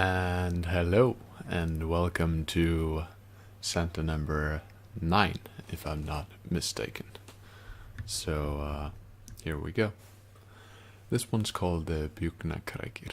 And hello, and welcome to Santa number 9, if I'm not mistaken. So, here we go. This one's called the Bjugnakraikir,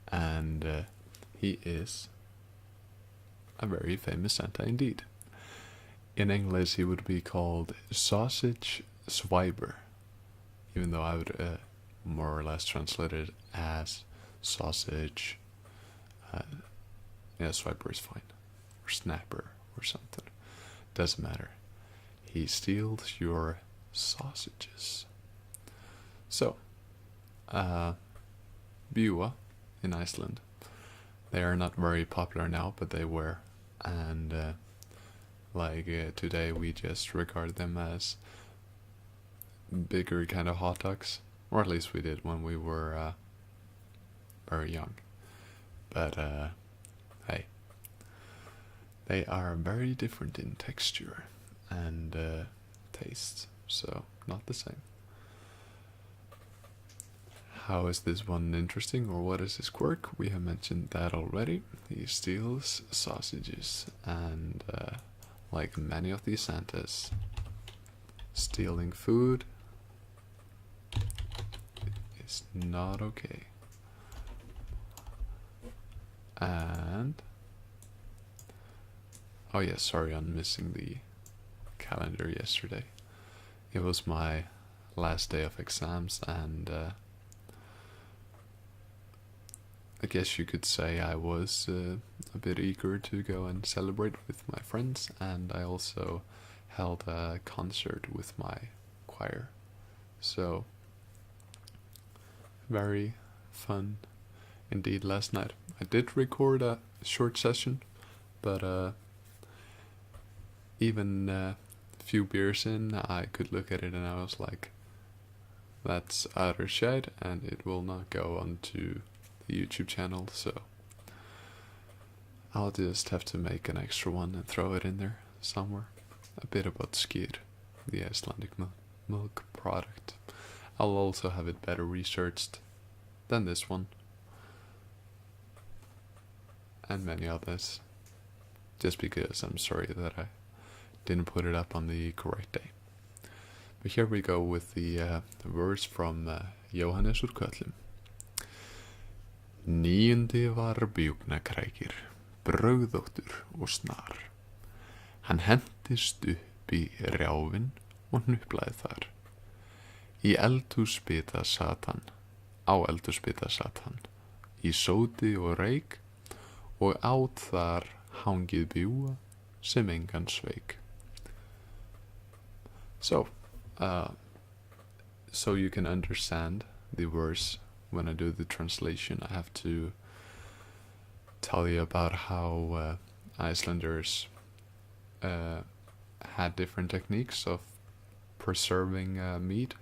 and he is a very famous Santa indeed. In English, he would be called Sausage Swiper, even though I would more or less translate it as sausage. Yeah, swiper is fine, or snapper, or something. Doesn't matter. He steals your sausages. So, Bua in Iceland. They are not very popular now, but they were, and today we just regard them as bigger kind of hot dogs, or at least we did when we were very young. But hey, they are very different in texture and taste, so not the same. How is this one interesting, or what is his quirk? We have mentioned that already. He steals sausages, and like many of these Santas, stealing food is not okay. And oh yeah, sorry, I'm missing the calendar yesterday. It was my last day of exams, and I guess you could say I was a bit eager to go and celebrate with my friends, and I also held a concert with my choir. So, very fun indeed last night. I did record a short session, but even a few beers in, I could look at it and I was like, that's utter shit, and it will not go onto the YouTube channel, so I'll just have to make an extra one and throw it in there somewhere. A bit about skyr, the Icelandic milk product. I'll also have it better researched than this one, and many others, just because I'm sorry that I didn't put it up on the correct day. But here we go with the verse from Jóhannes úr Köllum. Níundi var Bjugnakraikir, brögðóttur og snar. Hann hentist upp í rjáfinn og hnuplaði þar. Í eldhúsbita sat hann, á eldhúsbita sat hann, í sóti og reik, og át þar hangið bjúga sem engan sveik. So you can understand the verse. When I do the translation, I have to tell you about how Icelanders had different techniques of preserving meat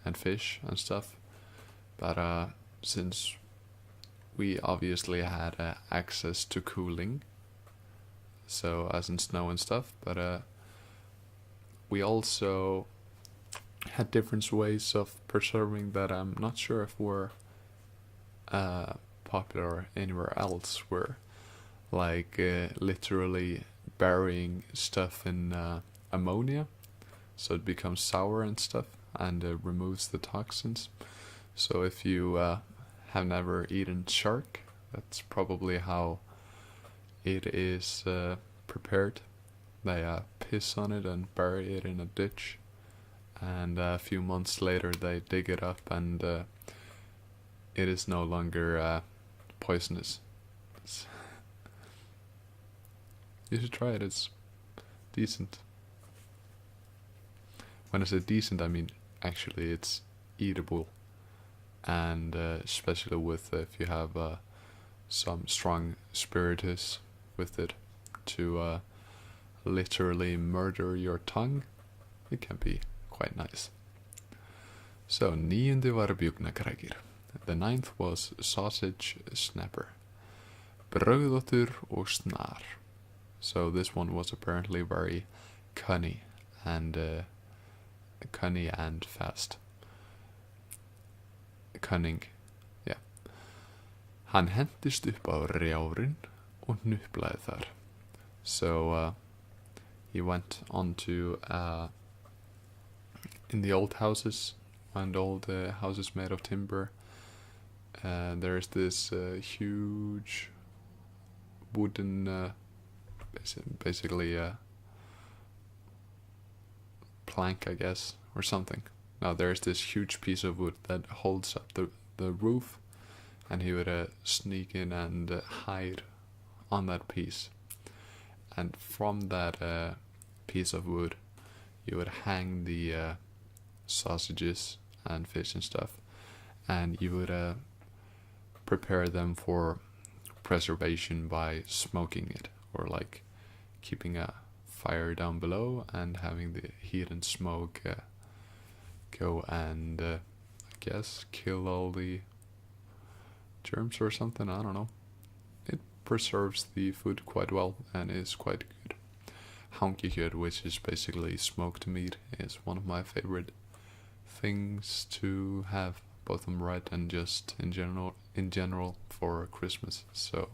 and fish and stuff. But since we obviously had access to cooling, so as in snow and stuff, but we also had different ways of preserving that I'm not sure if were popular anywhere else, where like literally burying stuff in ammonia so it becomes sour and stuff, and removes the toxins. So if you have never eaten shark, that's probably how it is prepared. They piss on it and bury it in a ditch, and a few months later they dig it up, and it is no longer poisonous. You should try it, it's decent. When I say decent, I mean actually it's eatable, and especially with if you have some strong spiritus with it to literally murder your tongue, it can be quite nice. So, níundi var Bjugnakraikir. The 9th was sausage snapper. Brögðóttur og snar. So this one was apparently very cunning and fast. Cunning, yeah. Hann hentist upp á rjárin og hnuplaði þar. So he went onto in the old houses and old houses made of timber. There's this huge wooden, basically plank, I guess, or something. Now there's this huge piece of wood that holds up the roof, and he would sneak in and hide on that piece. And from that piece of wood, you would hang the sausages and fish and stuff, and you would prepare them for preservation by smoking it, or like keeping a fire down below and having the heat and smoke go and I guess kill all the germs or something, I don't know. It preserves the food quite well and is quite good. Hankikjöt, which is basically smoked meat, is one of my favorite things to have, both on bread and just in general for Christmas. So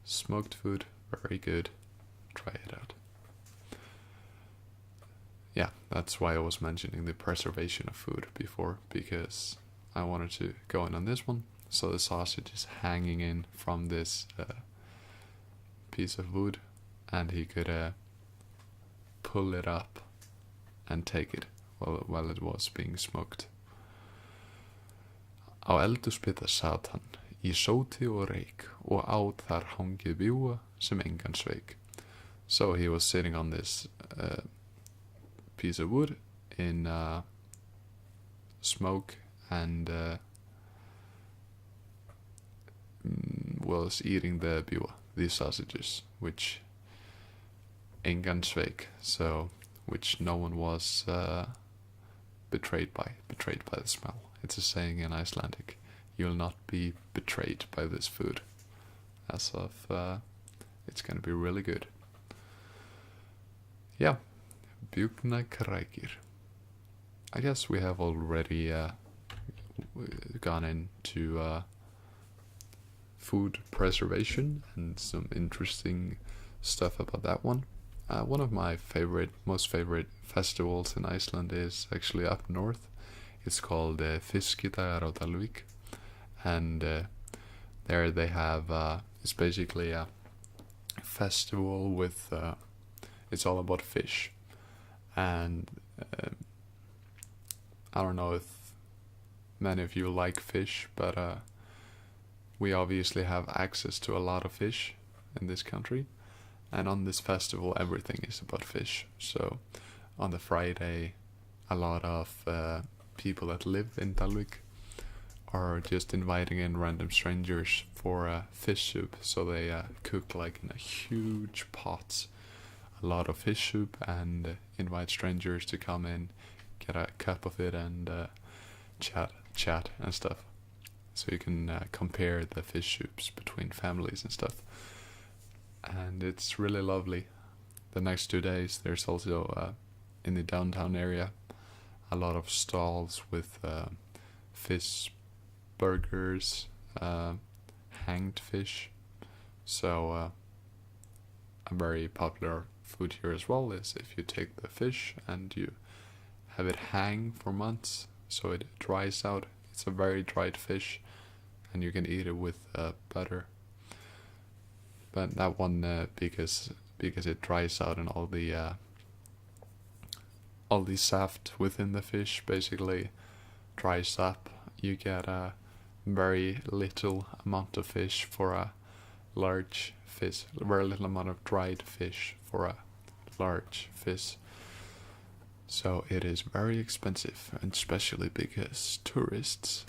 smoked food, very good. Try it out. Yeah, that's why I was mentioning the preservation of food before, because I wanted to go in on this one. So the sausage is hanging in from this piece of wood, and he could pull it up and take it while it was being smoked. Á eldhúspita sat hann, í sóti og reik, og át þar hangið bjúga sem engan sveik. So he was sitting on this piece of wood in smoke and was eating the bjúga, these sausages, which engan sveik, so which no one was betrayed by the smell. It's a saying in Icelandic. You'll not be betrayed by this food. As of, it's gonna be really good. Yeah, bjúgnakrækir. I guess we have already gone into food preservation and some interesting stuff about that one. One of my most favorite festivals in Iceland is actually up north. It's called Fiskidagar á Dalvík, and there they have it's basically a festival with it's all about fish, and I don't know if many of you like fish, but we obviously have access to a lot of fish in this country, and on this festival everything is about fish. So on the Friday, a lot of people that live in Dalvík are just inviting in random strangers for fish soup. So they cook like in a huge pot a lot of fish soup and invite strangers to come in, get a cup of it, and chat and stuff. So you can compare the fish soups between families and stuff, and it's really lovely. The next 2 days there's also in the downtown area a lot of stalls with fish burgers, hanged fish. So a very popular food here as well is if you take the fish and you have it hang for months so it dries out. It's a very dried fish, and you can eat it with butter. But that one, because it dries out and all the saft within the fish basically dries up, you get a very little amount of fish for a large fish, a very little amount of dried fish for a large fish. So it is very expensive, and especially because tourists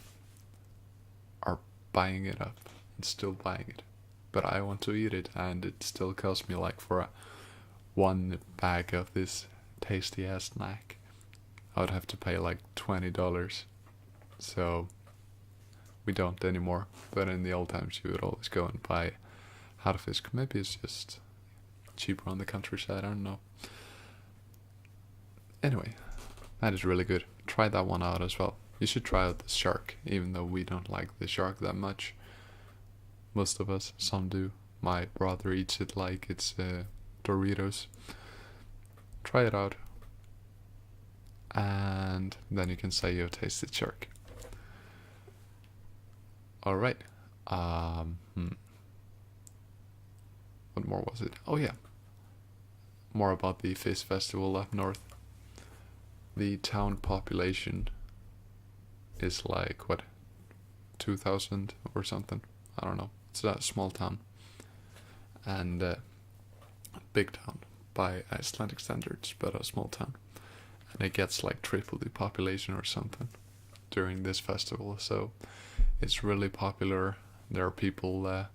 are buying it up and still buying it. But I want to eat it, and it still costs me like for one bag of this tasty ass snack I would have to pay like $20. So we don't anymore, but in the old times you would always go and buy harfisk. Maybe it's just cheaper on the countryside, I don't know. Anyway, that is really good. Try that one out as well. You should try out the shark, even though we don't like the shark that much. most of us. Some do. My brother eats it like it's Doritos. Try it out, and then you can say you've tasted shark. Alright. What more was it? Oh yeah. More about the fish festival up north. The town population is like, what, 2,000 or something? I don't know. It's a small town. And big town by Icelandic standards, but a small town. And it gets like triple the population or something during this festival, so it's really popular. There are people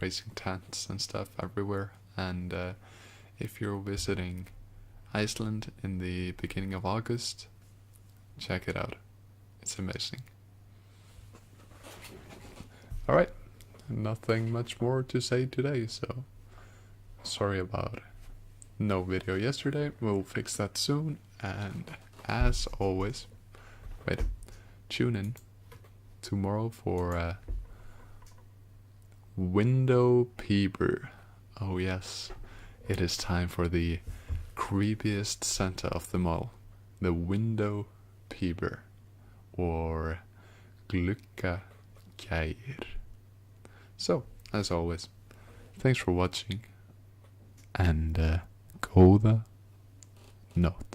raising tents and stuff everywhere, and if you're visiting Iceland in the beginning of August, check it out. It's amazing. Alright, nothing much more to say today, so sorry about no video yesterday. We'll fix that soon, and as always, tune in tomorrow for window peeper. Oh yes, it is time for the creepiest Santa of them all, the window peeper, or Gluggagægir. So, as always, thanks for watching, and góða nótt.